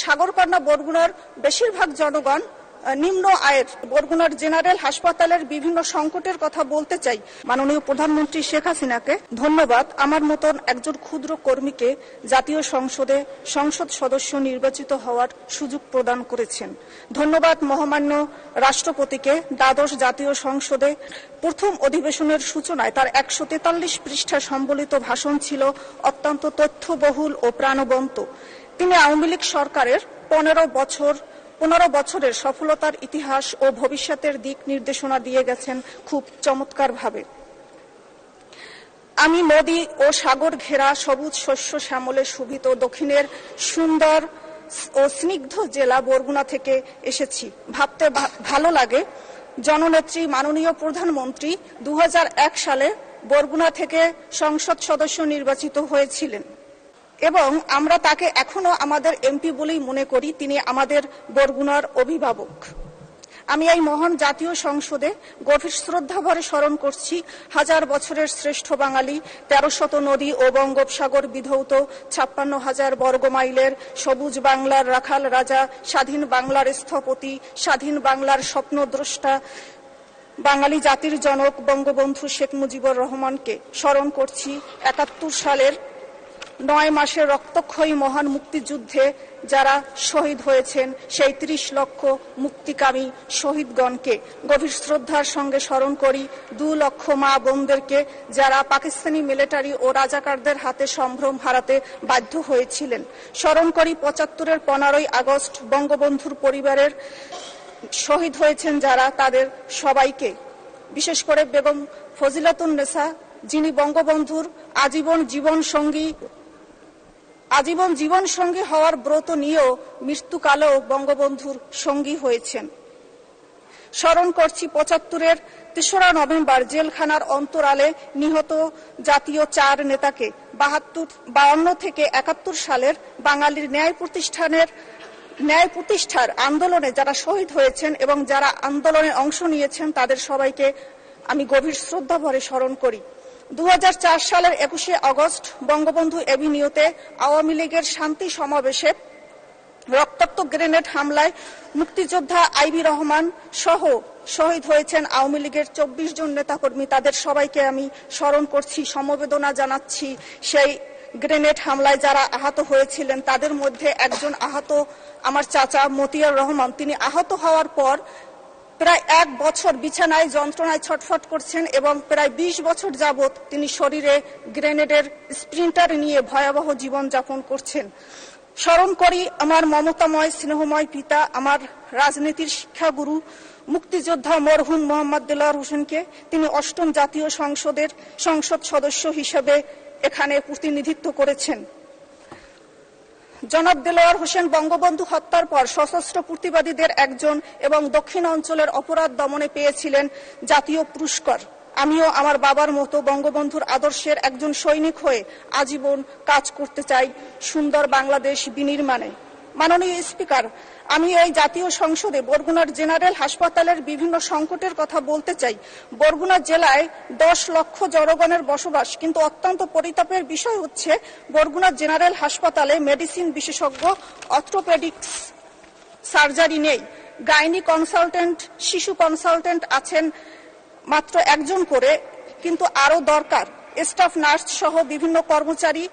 সাগরকন্যা বরগুনার বেশিরভাগ জনগণ নিম্ন আয়ের। বরগুনার জেনারেল হাসপাতালের বিভিন্ন সংকটের কথা বলতে চাই। মাননীয় প্রধানমন্ত্রী শেখ হাসিনাকে ধন্যবাদ আমার মতন একজন ক্ষুদ্র কর্মীকে জাতীয় সংসদে সংসদ সদস্য নির্বাচিত হওয়ার সুযোগ প্রদান করেছেন। ধন্যবাদ মহামান্য রাষ্ট্রপতিকে দ্বাদশ জাতীয় সংসদে প্রথম অধিবেশনের সূচনায় তার 143 পৃষ্ঠা সম্বলিত ভাষণ ছিল অত্যন্ত তথ্যবহুল ও প্রাণবন্ত। তিনি আওয়ামী লীগ সরকারের 15 বছরের সফলতার ইতিহাস ও ভবিষ্যতের দিক নির্দেশনা দিয়ে গেছেন খুব চমৎকারভাবে। আমি নদী ও সাগর ঘেরা সবুজ শস্য শ্যামলে শোভিত দক্ষিণের সুন্দর ও স্নিগ্ধ জেলা বরগুনা থেকে এসেছি। ভাবতে ভালো লাগে জননেত্রী মাননীয় প্রধানমন্ত্রী 2001 সালে বরগুনা থেকে সংসদ সদস্য নির্বাচিত হয়েছিলেন এবং আমরা তাকে এখনো আমাদের এমপি বলেই মনে করি। তিনি আমাদের বরগুনার অভিভাবক। আমি এই মহান জাতীয় সংসদে গভীর শ্রদ্ধাভরে স্মরণ করছি হাজার বছরের শ্রেষ্ঠ বাঙালি, 1300 নদী ও বঙ্গোপসাগর বিধৌত 56,000 বর্গমাইলের সবুজ বাংলার রাখাল রাজা, স্বাধীন বাংলার স্থপতি, স্বাধীন বাংলার স্বপ্নদ্রষ্টা, বাঙালি জাতির জনক বঙ্গবন্ধু শেখ মুজিবুর রহমানকে স্মরণ করছি 71 সালের 9 মাসের রক্তক্ষয়ী মহান মুক্তিযুদ্ধে যারা শহীদ হয়েছেন সেই 30 লক্ষ মুক্তিকামী শহীদগণকে গভীর শ্রদ্ধার সঙ্গে স্মরণ করি 2 লক্ষ মা বোনদেরকে যারা পাকিস্তানি মিলিটারি ও রাজাকারদের হাতে সম্ভ্রম হারাতে বাধ্য হয়েছিলেন। স্মরণ করি 75-এর 15ই আগস্ট বঙ্গবন্ধুর পরিবারের শহীদ হয়েছেন যারা, তাদের সবাইকে। বিশেষ করে বেগম ফজিলাতুন্নেসা, যিনি বঙ্গবন্ধুর আজীবন জীবন সঙ্গী হওয়ার ব্রত নিয়েও মৃত্যুকালেও বঙ্গবন্ধুর সঙ্গী হয়েছেন। স্মরণ করছি 75-এর 3রা নভেম্বর জেলখানার অন্তরালে নিহত জাতীয় 4 নেতাকে। 52 থেকে 71 সালের বাঙালির ন্যায় প্রতিষ্ঠার আন্দোলনে যারা শহীদ হয়েছেন এবং যারা আন্দোলনে অংশ নিয়েছেন তাদের সবাইকে আমি গভীর শ্রদ্ধা ভরে স্মরণ করি। 2004 সালের 21শে আগস্ট বঙ্গবন্ধু এভিনিউতে আওয়ামী লীগের শান্তি সমাবেশে রক্তাক্ত গ্রেনেড হামলায় মুক্তিযোদ্ধা আইবি রহমান সহ শহীদ হয়েছেন আওয়ামী লীগের 24 জন নেতাকর্মী। তাদের সবাইকে আমি স্মরণ করছি, সমবেদনা জানাচ্ছি। সেই গ্রেনেড হামলায় যারা আহত হয়েছিলেন তাদের মধ্যে একজন আহত আমার চাচা মতিয়ার রহমান। তিনি আহত হওয়ার পর প্রায় 1 বছর বিছানায় যন্ত্রণায় ছটফট করছেন এবং প্রায় 20 বছর যাবৎ তিনি শরীরে গ্রেনেডের স্প্লিন্টার নিয়ে ভয়াবহ জীবন যাপন করছেন। স্মরণ করি আমার মমতাময় স্নেহময় পিতা, আমার রাজনীতির শিক্ষাগুরু মুক্তিযোদ্ধা মরহুম মোহাম্মদ দেলোয়ার হোসেনকে। তিনি 8ম জাতীয় সংসদ সদস্য হিসেবে এখানে প্রতিনিধিত্ব করেছেন। জনাব দেলোয়ার হোসেন বঙ্গবন্ধু হত্যার পর সশস্ত্র প্রতিবাদীদের একজন এবং দক্ষিণ অঞ্চলের অপরাধ দমনে পেয়েছিলেন জাতীয় পুরস্কার। আমিও আমার বাবার মতো বঙ্গবন্ধুর আদর্শের একজন সৈনিক হয়ে আজীবন কাজ করতে চাই সুন্দর বাংলাদেশ বিনির্মাণে। মাননীয় স্পিকার, আমি এই জাতীয় সংসদে বরগুনার জেনারেল হাসপাতালের বিভিন্ন সংকটের কথা বলতে চাই। বরগুনা জেলায় 10 লক্ষ জনগণের বসবাস, কিন্তু অত্যন্ত পরিতাপের বিষয় হচ্ছে বরগুনা জেনারেল হাসপাতালে মেডিসিন বিশেষজ্ঞ, অর্থোপেডিক্স সার্জারি নেই। গাইনি কনসালটেন্ট, শিশু কনসালটেন্ট আছেন মাত্র 1 জন করে, কিন্তু আরো দরকার। স্টাফ নার্স সহ বিভিন্ন কর্মচারী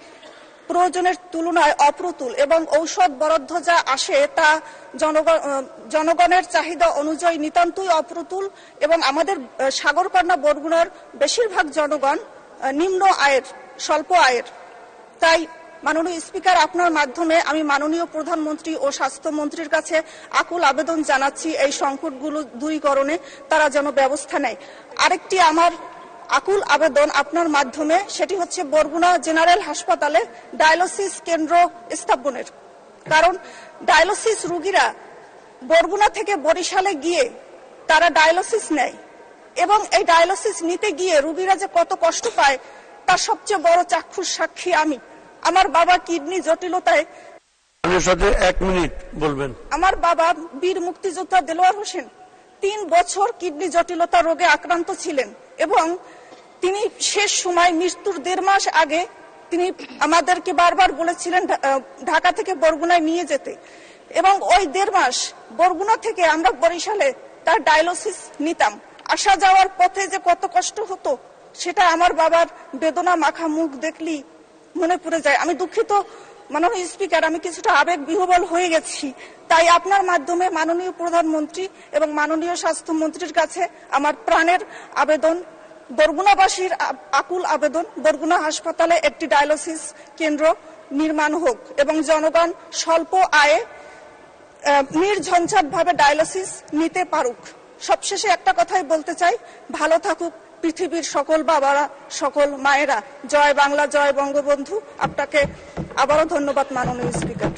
প্রয়োজনের তুলনায় অপ্রতুল এবং ঔষধ বরাদ্দ যা আসে তা জনগণের চাহিদা অনুযায়ী নিতান্তই অপ্রতুল এবং আমাদের সাগরকন্যা বরগুনার বেশিরভাগ জনগণ নিম্ন আয়ের, স্বল্প আয়ের। তাই মাননীয় স্পিকার, আপনার মাধ্যমে আমি মাননীয় প্রধানমন্ত্রী ও স্বাস্থ্যমন্ত্রীর কাছে আকুল আবেদন জানাচ্ছি এই সংকটগুলো দূরীকরণে তারা যেন ব্যবস্থা নেয়। আরেকটি আমার আকুল আবেদন আপনার মাধ্যমে, সেটি হচ্ছে বরগুনা জেনারেল হাসপাতালে ডায়ালিসিস কেন্দ্র স্থাপনের। কারণ ডায়ালিসিস রোগীরা বরগুনা থেকে বরিশালে গিয়ে তারা ডায়ালিসিস নেয় এবং এই ডায়ালিসিস নিতে গিয়ে রোগীরা যে কত কষ্ট পায় তার সবচেয়ে বড় চাক্ষুষ সাক্ষী আমি। আমার বাবা কিডনি জটিলতায়, সাথে 1 মিনিট বলবেন। আমার বাবা বীর মুক্তিযোদ্ধা দেলোয়ার হোসেন 3 বছর কিডনি জটিলতা রোগে আক্রান্ত ছিলেন এবং তিনি শেষ সময় মৃত্যুর 1.5 মাস আগে তিনি আমাদেরকে বারবার বলেছিলেন ঢাকা থেকে বরগুনায় নিয়ে যেতে, এবং ওই 1.5 মাস বরগুনা থেকে আমরা বরিশালে তার ডায়ালিসিস নিতাম। আসা যাওয়ার পথে যে কত কষ্ট হতো সেটা আমার বাবার বেদনা মাখা মুখ দেখলি মনে পড়ে যায়। আমি দুঃখিত মাননীয় স্পিকার, আমি কিছুটা আবেগ বিহ্বল হয়ে গেছি। তাই আপনার মাধ্যমে মাননীয় প্রধানমন্ত্রী এবং মাননীয় স্বাস্থ্যমন্ত্রীর কাছে আমার প্রাণের আবেদন, বরগুনাবাসীর আকুল আবেদন, বরগুনা হাসপাতালে একটি ডায়ালিসিস কেন্দ্র নির্মাণ হোক এবং জনগণ স্বল্প আয়ে নির্ঝঞ্ঝাট ভাবে ডায়ালিসিস নিতে পারুক। সবশেষে একটা কথাই বলতে চাই, ভালো থাকুক পৃথিবীর সকল বাবারা, সকল মায়েরা। জয় বাংলা, জয় বঙ্গবন্ধু। আপনাকে আবারও ধন্যবাদ মাননীয় স্পিকার।